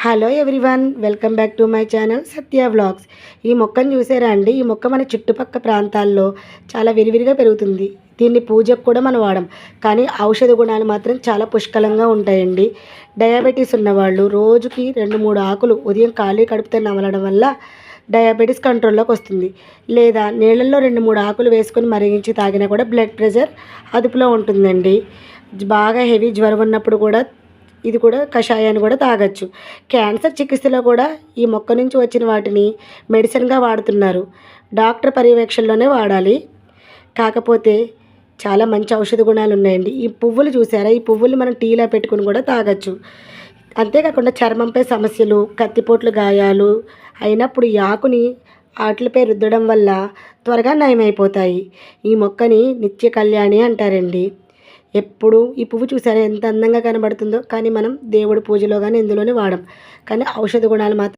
Hello everyone, welcome back to my channel Satya vlogs. ఈ మొక్కను చూసారా అండి? ఈ మొక్క మన చుట్టుపక్కల ప్రాంతాల్లో చాలా విరివిరిగా పెరుగుతుంది. దీన్ని పూజకు కూడా మనం వాడం, కానీ ఔషధ గుణాలు మాత్రం చాలా పుష్కలంగా ఉంటాయండి. డయాబెటీస్ ఉన్నవాళ్ళు రోజుకి 2-3 ఆకులు ఉదయం ఖాళీ కడుపుతో నమలడం వల్ల డయాబెటీస్ కంట్రోల్లోకి వస్తుంది. లేదా నీళ్ళల్లో 2-3 ఆకులు వేసుకొని మరిగించి తాగినా కూడా బ్లడ్ ప్రెషర్ అదుపులో ఉంటుందండి. బాగా హెవీ జ్వరం ఉన్నప్పుడు కూడా ఇది కూడా కషాయాన్ని కూడా తాగొచ్చు. క్యాన్సర్ చికిత్సలో కూడా ఈ మొక్క నుంచి వచ్చిన వాటిని మెడిసిన్గా వాడుతున్నారు. డాక్టర్ పర్యవేక్షణలోనే వాడాలి. కాకపోతే చాలా మంచి ఔషధ గుణాలు ఉన్నాయండి. ఈ పువ్వులు చూసారా? ఈ పువ్వులు మనం టీలో పెట్టుకుని కూడా తాగొచ్చు. అంతేకాకుండా చర్మంపై సమస్యలు, కత్తిపోట్లు గాయాలు అయినప్పుడు ఈ ఆకుని ఆటలపై రుద్దడం వల్ల త్వరగా నయమైపోతాయి. ఈ మొక్కని నిత్య కళ్యాణి అంటారండి. ఎప్పుడు ఈ పువ్వు చూసారా ఎంత అందంగా కనబడుతుందో, కానీ మనం దేవుడి పూజలో కానీ ఇందులోనే వాడం. కానీ ఔషధ గుణాలు మాత్రం